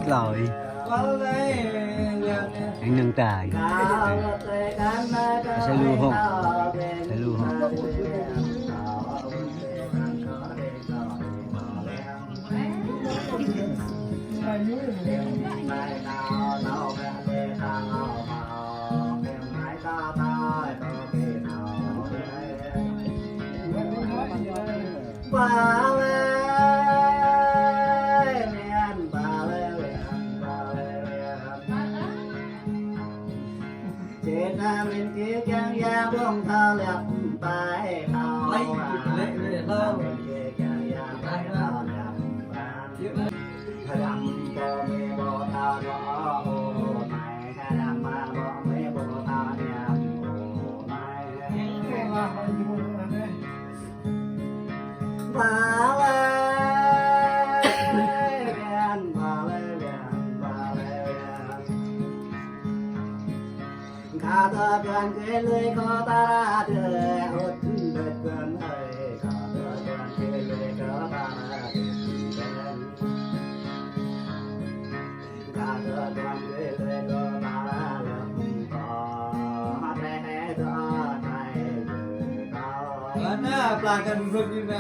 rồi anh nâng tài sẽ lưu không sẽ lưu không mình kia chẳng ya buông thơ lẹp bài thao mình kia chẳng ya bài thao lẹp bài thằng bò mê bò thao đó ô mày thằng mà bò mê bò thao đẹp ô mày bà ta cần cái lưỡi có ta đưa hút được cần hơi ta cần cái lưỡi có ta cần cái lưỡi có ta lầm có thế đó thay đó mana pelanggan belum ini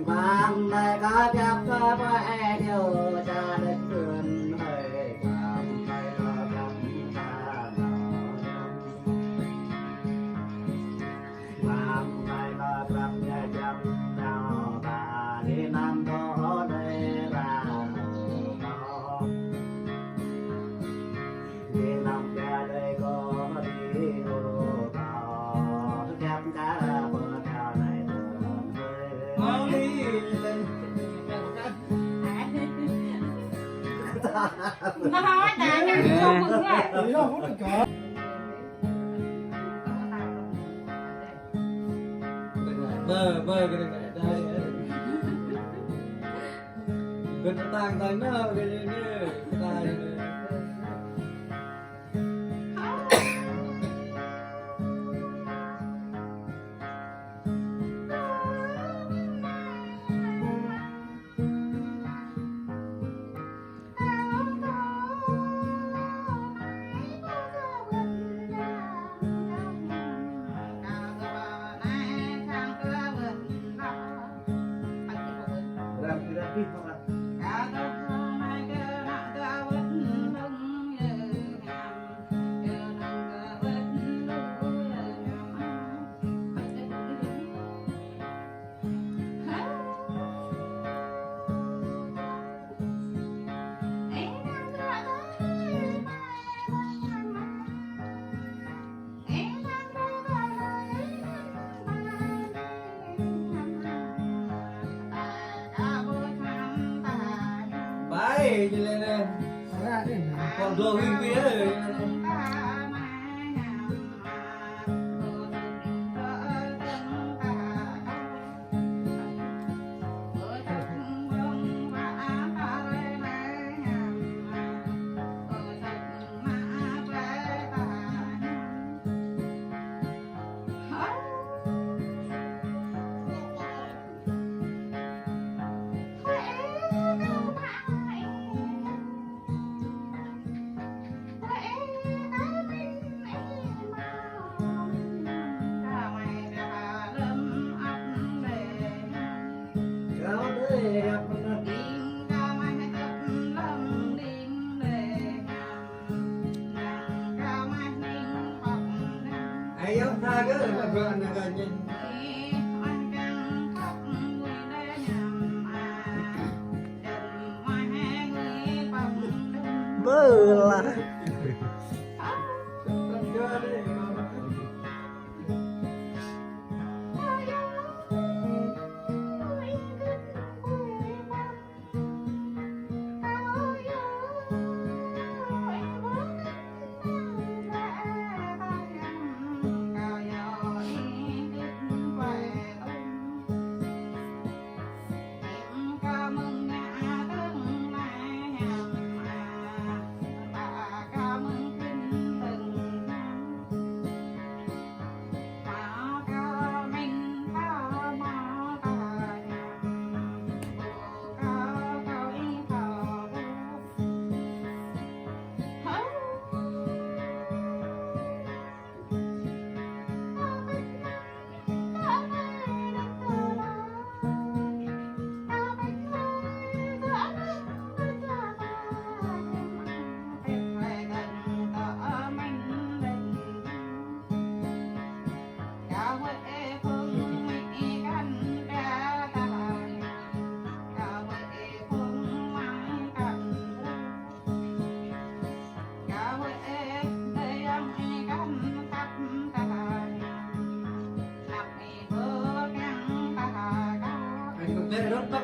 mang lại có chấp có phải điều cha đất vườn hơi cảm thấy lo cảm ta mang lại có chấp nhà chấp nào ta đi năm đó đây là đó đi năm ra đây có đi ô có chấp cả bờ thảo này mau đi nó nói nè cái không mừng á bơ cái này đây cái tang tang nó cái này tai bay như lên đây còn đồ hình vía ai ông ta cái là vợ này là nhìn bơ là lên đốt tóc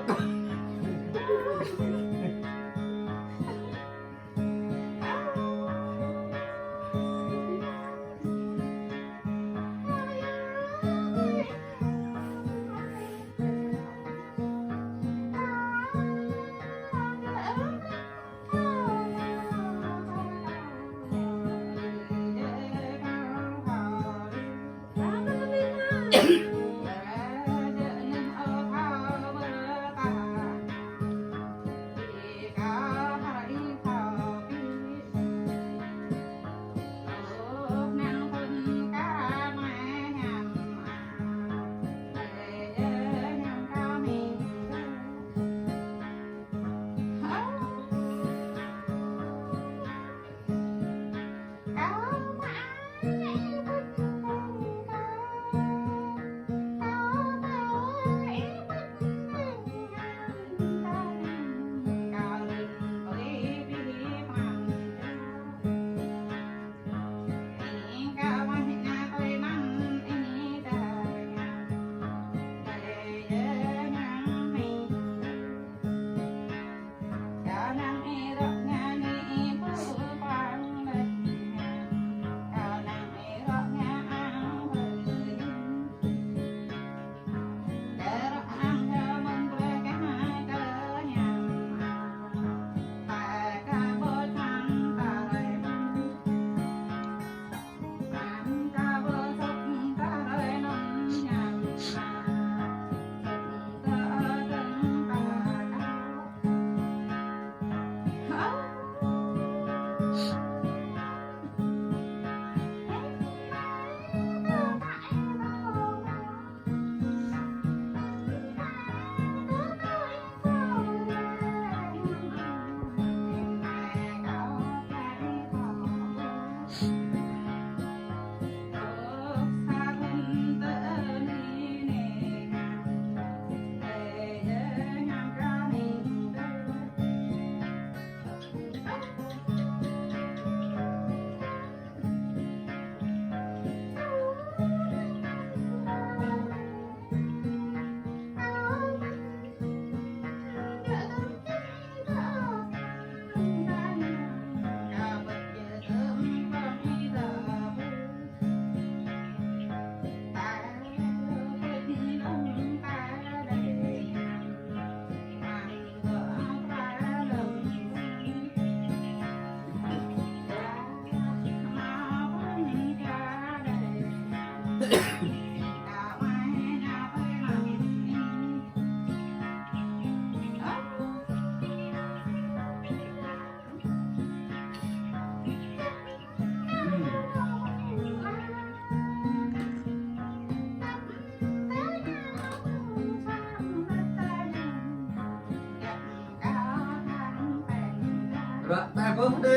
Rồi, ta có đi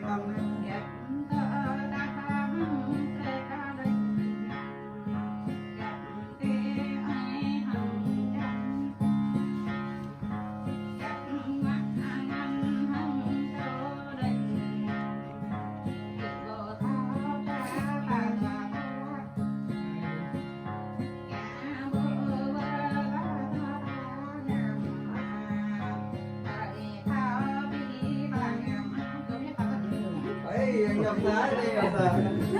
con đi. Ấy, nhập tới đi, nhập tới.